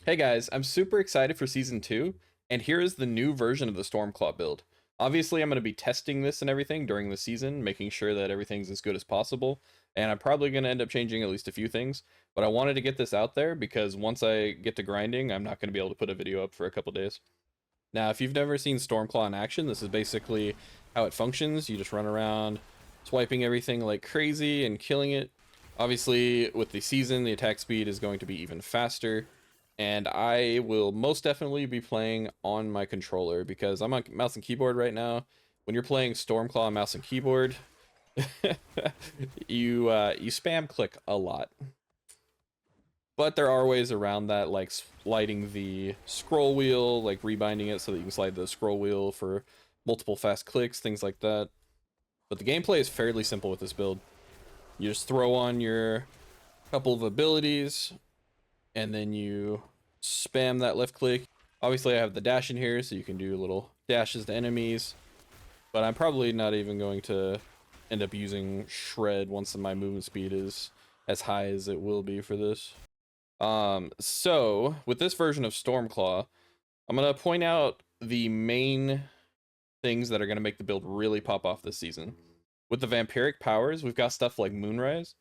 Hey guys, I'm super excited for Season 2, and here is the new version of the Stormclaw build. Obviously, I'm going to be testing this and everything during the season, making sure that everything's as good as possible, and I'm probably going to end up changing at least a few things, but I wanted to get this out there because once I get to grinding, I'm not going to be able to put a video up for a couple days. Now, if you've never seen Stormclaw in action, this is basically how it functions. You just run around, swiping everything like crazy and killing it. Obviously, with the season, the attack speed is going to be even faster, and I will most definitely be playing on my controller because I'm on mouse and keyboard right now. When you're playing Stormclaw on mouse and keyboard, you spam click a lot. But there are ways around that, like sliding the scroll wheel, like rebinding it so that you can slide the scroll wheel for multiple fast clicks, things like that. But the gameplay is fairly simple with this build. You just throw on your couple of abilities, and then you spam that left click. Obviously, I have the dash in here, so you can do little dashes to enemies. But I'm probably not even going to end up using Shred once my movement speed is as high as it will be for this. So with this version of Stormclaw, I'm gonna point out the main things that are gonna make the build really pop off this season. With the Vampiric Powers, we've got stuff like Moonrise.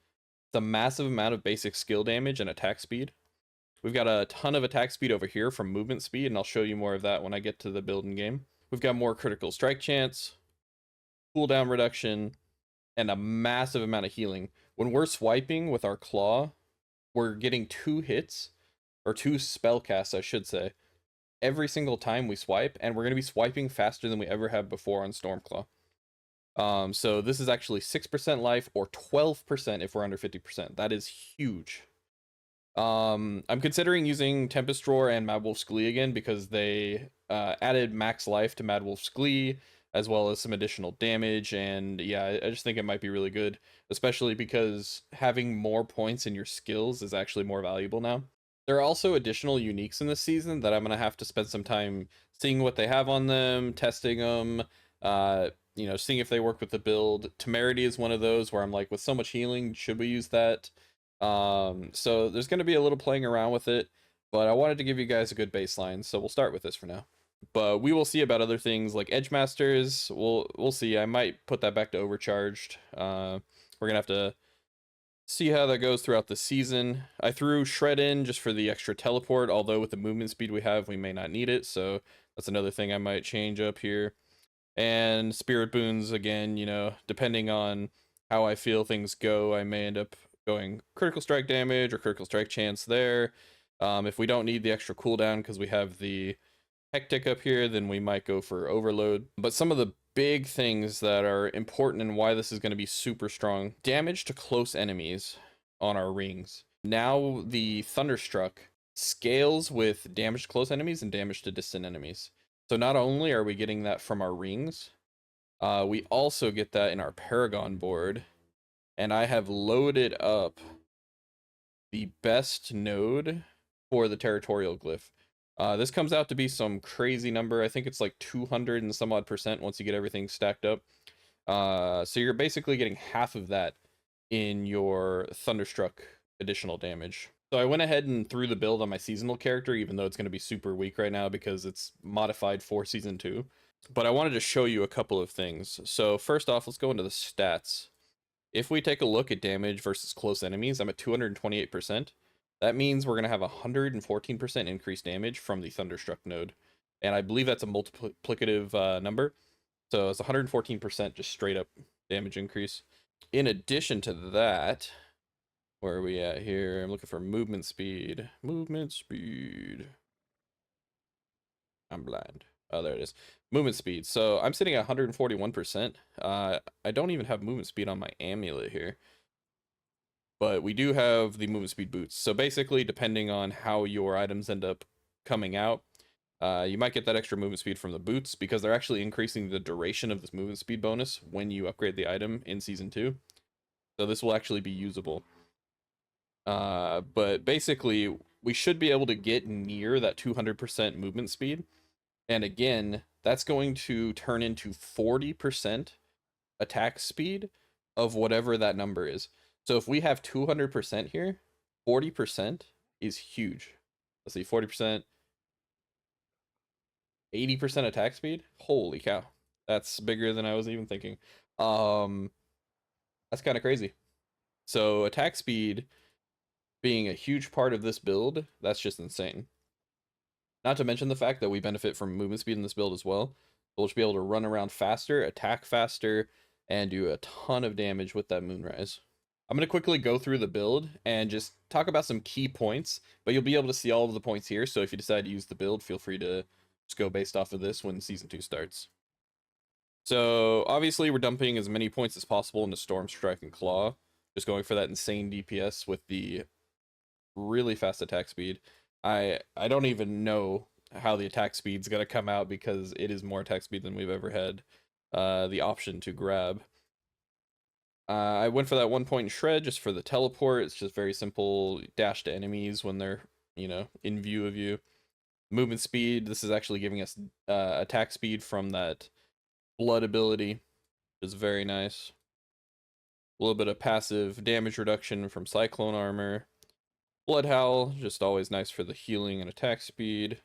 It's a massive amount of basic skill damage and attack speed. We've got a ton of attack speed over here from movement speed, and I'll show you more of that when I get to the build in game. We've got more critical strike chance, cooldown reduction, and a massive amount of healing. When we're swiping with our claw, we're getting 2 hits, or 2 spell casts, I should say, every single time we swipe, and we're going to be swiping faster than we ever have before on Stormclaw. So this is actually 6% life, or 12% if we're under 50%. That is huge. I'm considering using Tempest Roar and Mad Wolf's Glee again because they added max life to Mad Wolf's Glee, as well as some additional damage, and yeah, I just think it might be really good, especially because having more points in your skills is actually more valuable now. There are also additional uniques in this season that I'm going to have to spend some time seeing what they have on them, testing them, seeing if they work with the build. Temerity is one of those where I'm like, with so much healing, should we use that? So there's going to be a little playing around with it, but I wanted to give you guys a good baseline, so we'll start with this for now. But we will see about other things like Edge Masters. We'll see. I might put that back to Overcharged. We're gonna have to see how that goes throughout the season. I threw Shred in just for the extra teleport, although with the movement speed we have, we may not need it, so that's another thing I might change up here. And Spirit Boons, again, depending on how I feel things go, I may end up going critical strike damage or critical strike chance there. If we don't need the extra cooldown because we have the hectic up here, then we might go for overload. But some of the big things that are important and why this is going to be super strong: damage to close enemies on our rings. Now the Thunderstruck scales with damage to close enemies and damage to distant enemies. So not only are we getting that from our rings, we also get that in our Paragon board. And I have loaded up the best node for the Territorial Glyph. This comes out to be some crazy number. I think it's like 200 and some odd percent once you get everything stacked up. So you're basically getting half of that in your Thunderstruck additional damage. So I went ahead and threw the build on my seasonal character, even though it's going to be super weak right now because it's modified for Season 2. But I wanted to show you a couple of things. So first off, let's go into the stats. If we take a look at damage versus close enemies, I'm at 228%. That means we're going to have 114% increased damage from the Thunderstruck node. And I believe that's a multiplicative number. So it's 114% just straight up damage increase. In addition to that, where are we at here? I'm looking for movement speed. Movement speed. I'm blind. Oh, there it is. Movement speed. So I'm sitting at 141%. I don't even have movement speed on my amulet here. But we do have the movement speed boots. So basically, depending on how your items end up coming out, you might get that extra movement speed from the boots because they're actually increasing the duration of this movement speed bonus when you upgrade the item in Season 2. So this will actually be usable. But basically, we should be able to get near that 200% movement speed. And again, that's going to turn into 40% attack speed of whatever that number is. So if we have 200% here, 40% is huge. Let's see, 40%, 80% attack speed. Holy cow. That's bigger than I was even thinking. That's kind of crazy. So attack speed being a huge part of this build, that's just insane. Not to mention the fact that we benefit from movement speed in this build as well. We'll just be able to run around faster, attack faster, and do a ton of damage with that Moonrise. I'm going to quickly go through the build and just talk about some key points, but you'll be able to see all of the points here, so if you decide to use the build, feel free to just go based off of this when Season 2 starts. So, obviously, we're dumping as many points as possible into Storm Strike and Claw, just going for that insane DPS with the really fast attack speed. I don't even know how the attack speed's gonna come out because it is more attack speed than we've ever had the option to grab. I went for that 1 point shred just for the teleport. It's just very simple, dash to enemies when they're, you know, in view of you. Movement speed, this is actually giving us attack speed from that blood ability, which is very nice. A little bit of passive damage reduction from Cyclone Armor. Blood Howl, just always nice for the healing and attack speed.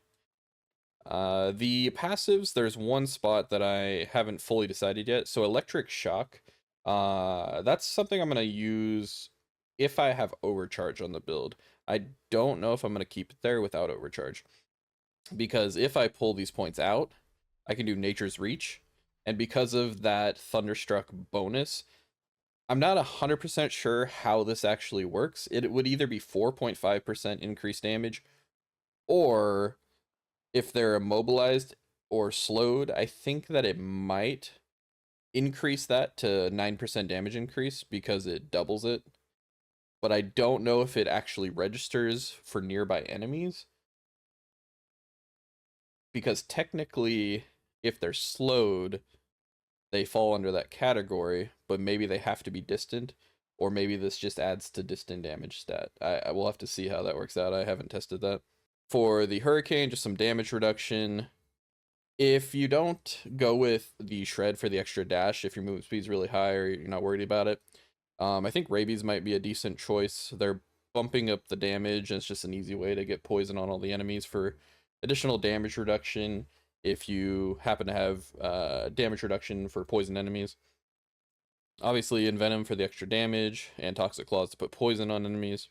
The passives, there's one spot that I haven't fully decided yet. So Electric Shock, that's something I'm going to use if I have Overcharge on the build. I don't know if I'm going to keep it there without Overcharge. Because if I pull these points out, I can do Nature's Reach. And because of that Thunderstruck bonus, I'm not 100% sure how this actually works. It would either be 4.5% increased damage, or if they're immobilized or slowed, I think that it might increase that to 9% damage increase because it doubles it. But I don't know if it actually registers for nearby enemies. Because technically, if they're slowed, they fall under that category, but maybe they have to be distant, or maybe this just adds to distant damage stat. I will have to see how that works out. I haven't tested that. For the Hurricane, just some damage reduction. If you don't go with the Shred for the extra dash, if your movement speed is really high or you're not worried about it, I think Rabies might be a decent choice. They're bumping up the damage, and it's just an easy way to get poison on all the enemies for additional damage reduction if you happen to have damage reduction for poison enemies. Obviously, Envenom for the extra damage, and Toxic Claws to put poison on enemies.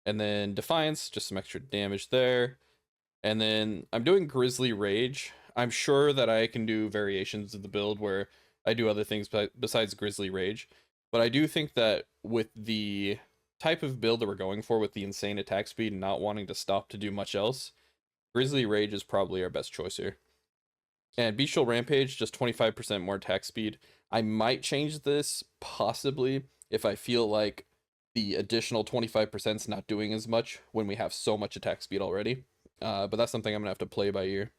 And then Defiance, just some extra damage there. And then I'm doing Grizzly Rage. I'm sure that I can do variations of the build where I do other things besides Grizzly Rage. But I do think that with the type of build that we're going for, with the insane attack speed and not wanting to stop to do much else, Grizzly Rage is probably our best choice here. And Bestial Rampage, just 25% more attack speed. I might change this, possibly, if I feel like the additional 25% is not doing as much when we have so much attack speed already. But that's something I'm going to have to play by ear.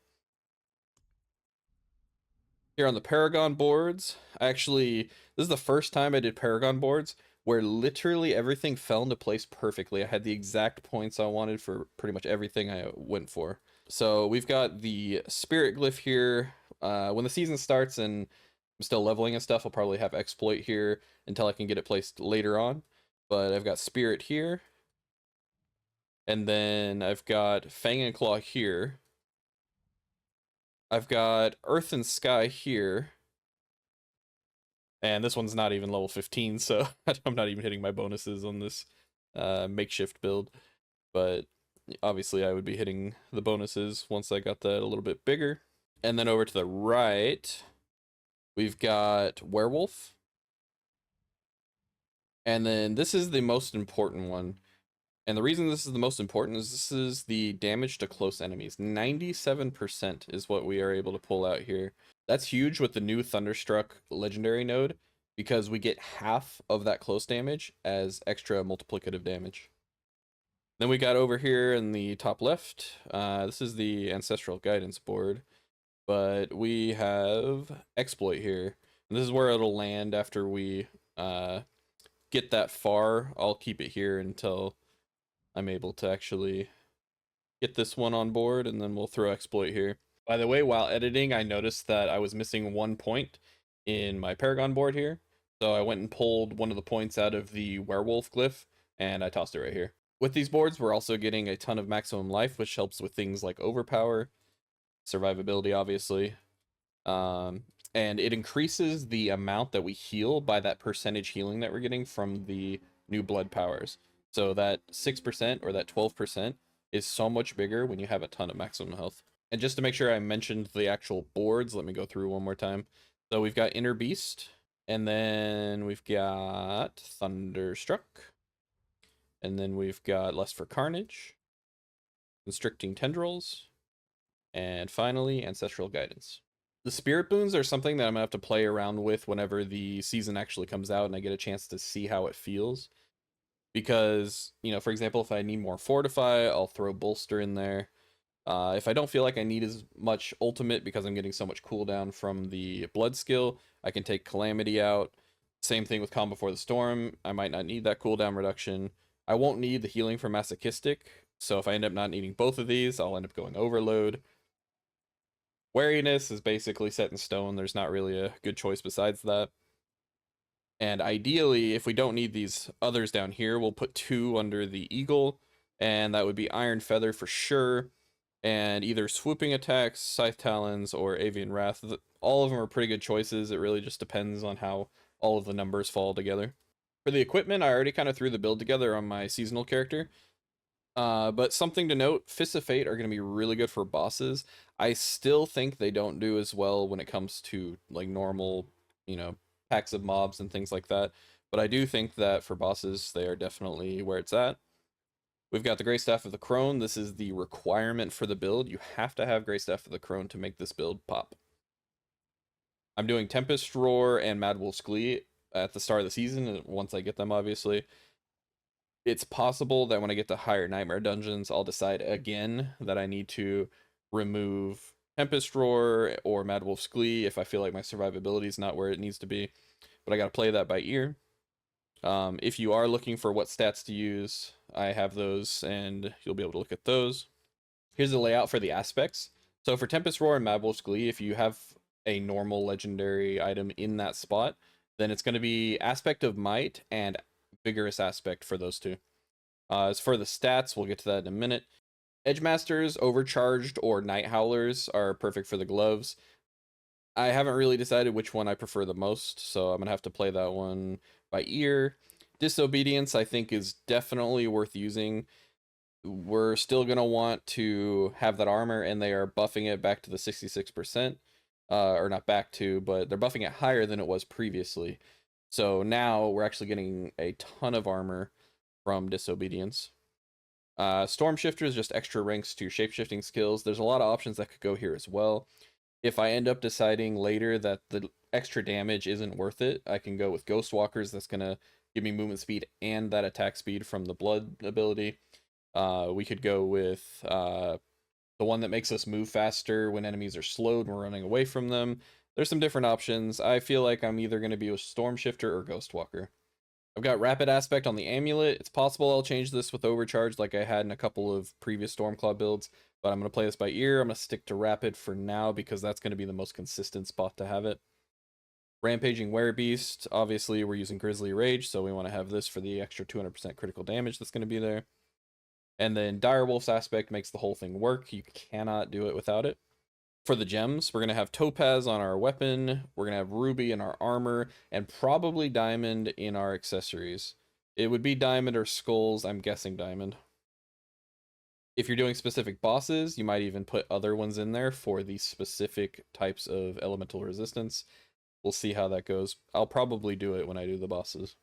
Here on the Paragon boards, this is the first time I did Paragon boards where literally everything fell into place perfectly. I had the exact points I wanted for pretty much everything I went for. So we've got the Spirit Glyph here. When the season starts and I'm still leveling and stuff, I'll probably have Exploit here until I can get it placed later on. But I've got Spirit here. And then I've got Fang and Claw here. I've got Earth and Sky here. And this one's not even level 15, so I'm not even hitting my bonuses on this makeshift build. But obviously I would be hitting the bonuses once I got that a little bit bigger. And then over to the right, we've got Werewolf. And then this is the most important one. And the reason this is the most important is this is the damage to close enemies. 97% is what we are able to pull out here. That's huge with the new Thunderstruck legendary node, because we get half of that close damage as extra multiplicative damage. Then we got over here in the top left, this is the Ancestral Guidance board, but we have Exploit here. And this is where it'll land after we get that far. I'll keep it here until I'm able to actually get this one on board, and then we'll throw Exploit here. By the way, while editing, I noticed that I was missing 1 point in my Paragon board here. So I went and pulled one of the points out of the Werewolf glyph, and I tossed it right here. With these boards, we're also getting a ton of maximum life, which helps with things like overpower, survivability, obviously. And it increases the amount that we heal by that percentage healing that we're getting from the new blood powers. So that 6% or that 12% is so much bigger when you have a ton of maximum health. And just to make sure I mentioned the actual boards, let me go through one more time. So we've got Inner Beast, and then we've got Thunderstruck, and then we've got Lust for Carnage, Constricting Tendrils, and finally Ancestral Guidance. The Spirit Boons are something that I'm gonna have to play around with whenever the season actually comes out and I get a chance to see how it feels. Because, you know, for example, if I need more Fortify, I'll throw Bolster in there. If I don't feel like I need as much Ultimate because I'm getting so much cooldown from the Blood skill, I can take Calamity out. Same thing with Calm Before the Storm. I might not need that cooldown reduction. I won't need the healing for Masochistic, so if I end up not needing both of these, I'll end up going Overload. Wariness is basically set in stone. There's not really a good choice besides that. And ideally, if we don't need these others down here, we'll put 2 under the Eagle, and that would be Iron Feather for sure, and either Swooping Attacks, Scythe Talons, or Avian Wrath. All of them are pretty good choices. It really just depends on how all of the numbers fall together. For the equipment, I already kind of threw the build together on my seasonal character. But something to note, Fists of Fate are going to be really good for bosses. I still think they don't do as well when it comes to like normal, you know, packs of mobs and things like that. But I do think that for bosses, they are definitely where it's at. We've got the Grey Staff of the Crone. This is the requirement for the build. You have to have Grey Staff of the Crone to make this build pop. I'm doing Tempest Roar and Mad Wolf's Glee at the start of the season, once I get them, obviously. It's possible that when I get to higher Nightmare dungeons, I'll decide again that I need to remove Tempest Roar or Mad Wolf's Glee if I feel like my survivability is not where it needs to be. But I got to play that by ear. If you are looking for what stats to use, I have those, and you'll be able to look at those. Here's the layout for the aspects. So for Tempest Roar and Mad Wolf's Glee, if you have a normal legendary item in that spot, then it's going to be Aspect of Might and Vigorous Aspect for those two. As for the stats, we'll get to that in a minute. Edgemasters, Overcharged, or Night Howlers are perfect for the gloves. I haven't really decided which one I prefer the most, so I'm going to have to play that one by ear. Disobedience, I think, is definitely worth using. We're still going to want to have that armor, and they are buffing it back to the 66%. Or not back to, but they're buffing it higher than it was previously. So now we're actually getting a ton of armor from Disobedience. Stormshifter is just extra ranks to shapeshifting skills. There's a lot of options that could go here as well. If I end up deciding later that the extra damage isn't worth it, I can go with Ghostwalkers. That's going to give me movement speed and that attack speed from the blood ability. We could go with the one that makes us move faster when enemies are slowed and we're running away from them. There's some different options. I feel like I'm either going to be with Stormshifter or Ghostwalker. I've got Rapid Aspect on the Amulet. It's possible I'll change this with Overcharge like I had in a couple of previous Stormclaw builds, but I'm going to play this by ear. I'm going to stick to Rapid for now because that's going to be the most consistent spot to have it. Rampaging Werebeast, obviously we're using Grizzly Rage, so we want to have this for the extra 200% critical damage that's going to be there. And then Direwolf's Aspect makes the whole thing work. You cannot do it without it. For the gems, we're going to have Topaz on our weapon, we're going to have Ruby in our armor, and probably Diamond in our accessories. It would be Diamond or Skulls, I'm guessing Diamond. If you're doing specific bosses, you might even put other ones in there for the specific types of elemental resistance. We'll see how that goes. I'll probably do it when I do the bosses.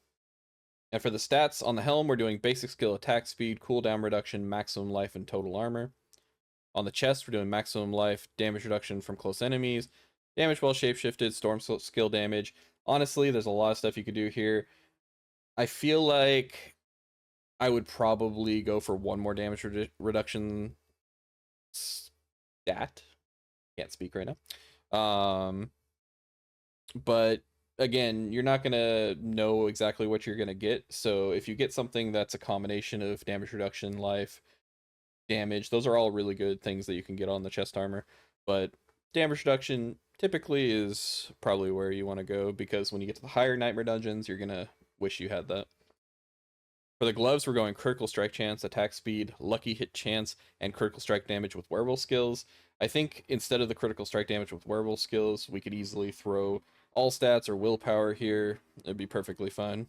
And for the stats, on the helm, we're doing basic skill attack speed, cooldown reduction, maximum life, and total armor. On the chest, we're doing maximum life, damage reduction from close enemies, damage while shapeshifted, storm skill damage. Honestly, there's a lot of stuff you could do here. I feel like I would probably go for one more damage reduction stat. Can't speak right now. But again, you're not going to know exactly what you're going to get. So if you get something that's a combination of damage reduction, life, damage, those are all really good things that you can get on the chest armor. But damage reduction typically is probably where you want to go, because when you get to the higher Nightmare dungeons, you're going to wish you had that. For the gloves, we're going critical strike chance, attack speed, lucky hit chance, and critical strike damage with werewolf skills. I think instead of the critical strike damage with werewolf skills, we could easily throw all stats or willpower here. It'd be perfectly fine.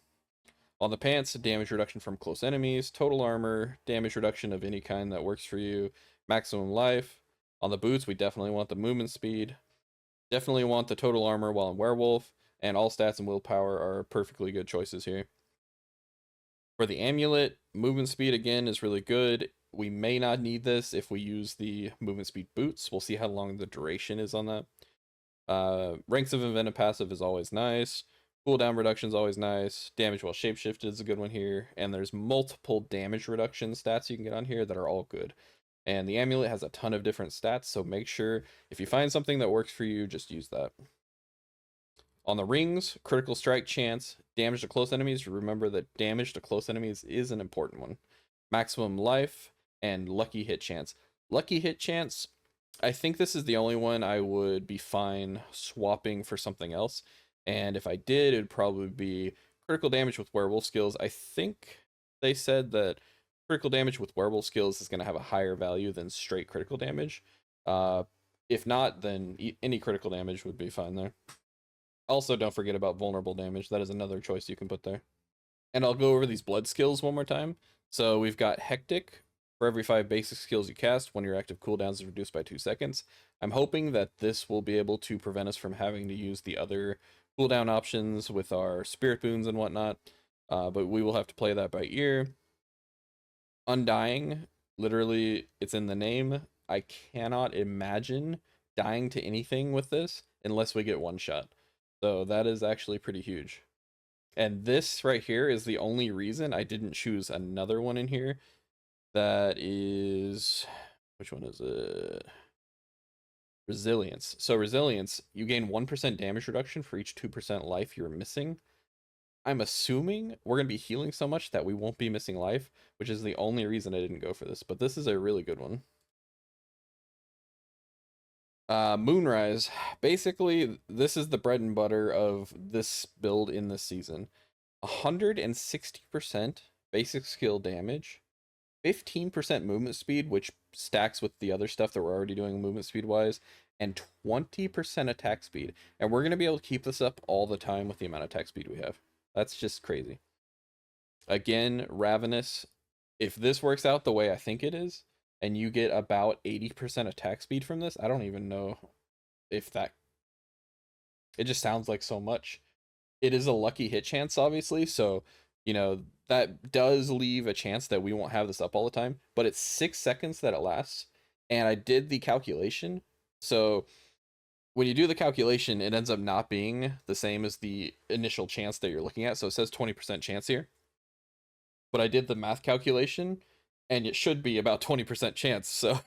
On the pants, damage reduction from close enemies, total armor, damage reduction of any kind that works for you, maximum life. On the boots, we definitely want the movement speed. Definitely want the total armor while in werewolf, and all stats and willpower are perfectly good choices here. For the amulet, movement speed again is really good. We may not need this if we use the movement speed boots. We'll see how long the duration is on that. Ranks of Inventive Passive is always nice. Cooldown reduction is always nice. Damage while shapeshifted is a good one here. And there's multiple damage reduction stats you can get on here that are all good. And the amulet has a ton of different stats, so make sure if you find something that works for you, just use that. On the rings, critical strike chance, damage to close enemies. Remember that damage to close enemies is an important one. Maximum life, and lucky hit chance. Lucky hit chance, I think this is the only one I would be fine swapping for something else. And if I did, it would probably be critical damage with werewolf skills. I think they said that critical damage with werewolf skills is going to have a higher value than straight critical damage. If not, then any critical damage would be fine there. Also, don't forget about vulnerable damage. That is another choice you can put there. And I'll go over these blood skills one more time. So we've got Hectic. For every 5 basic skills you cast, one of your active cooldowns is reduced by 2 seconds. I'm hoping that this will be able to prevent us from having to use the other cooldown options with our spirit boons and whatnot. But we will have to play that by ear. Undying, literally, it's in the name. I cannot imagine dying to anything with this unless we get one shot. So that is actually pretty huge. And this right here is the only reason I didn't choose another one in here. That is, which one is it? Resilience. So resilience, you gain 1% damage reduction for each 2% life you're missing. I'm assuming we're going to be healing so much that we won't be missing life, which is the only reason I didn't go for this. But this is a really good one. Moonrise. Basically, this is the bread and butter of this build in this season. 160% basic skill damage, 15% movement speed, which stacks with the other stuff that we're already doing movement speed wise, and 20% attack speed. And we're going to be able to keep this up all the time with the amount of attack speed we have. That's just crazy. Again, Ravenous, if this works out the way I think it is, and you get about 80% attack speed from this, I don't even know if that... It just sounds like so much. It is a lucky hit chance, obviously, so, you know, that does leave a chance that we won't have this up all the time, but it's 6 seconds that it lasts, and I did the calculation, so when you do the calculation, it ends up not being the same as the initial chance that you're looking at, so it says 20% chance here, but I did the math calculation, and it should be about 20% chance, so,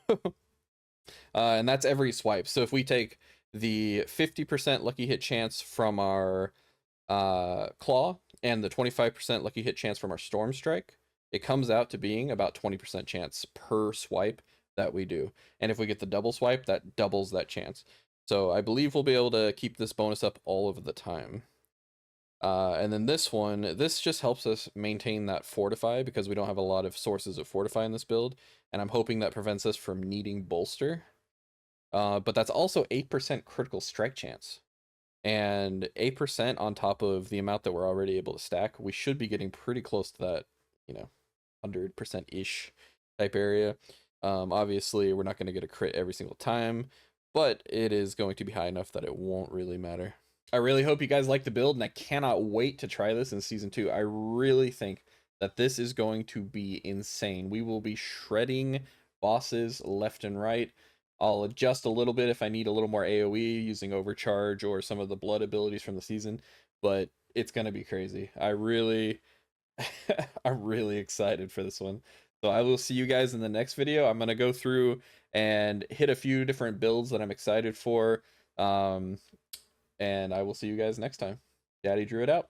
and that's every swipe, so if we take the 50% lucky hit chance from our claw and the 25% lucky hit chance from our storm strike, it comes out to being about 20% chance per swipe that we do. And if we get the double swipe, that doubles that chance. So I believe we'll be able to keep this bonus up all of the time. And then this one, this just helps us maintain that fortify because we don't have a lot of sources of fortify in this build. And I'm hoping that prevents us from needing bolster. But that's also 8% critical strike chance. And 8% on top of the amount that we're already able to stack, we should be getting pretty close to that, you know, 100%-ish type area. Obviously, we're not going to get a crit every single time, but it is going to be high enough that it won't really matter. I really hope you guys like the build, and I cannot wait to try this in Season 2. I really think that this is going to be insane. We will be shredding bosses left and right. I'll adjust a little bit if I need a little more AoE using Overcharge or some of the blood abilities from the season, but it's going to be crazy. I'm really excited for this one. So I will see you guys in the next video. I'm going to go through and hit a few different builds that I'm excited for. And I will see you guys next time. Daddy Druid out.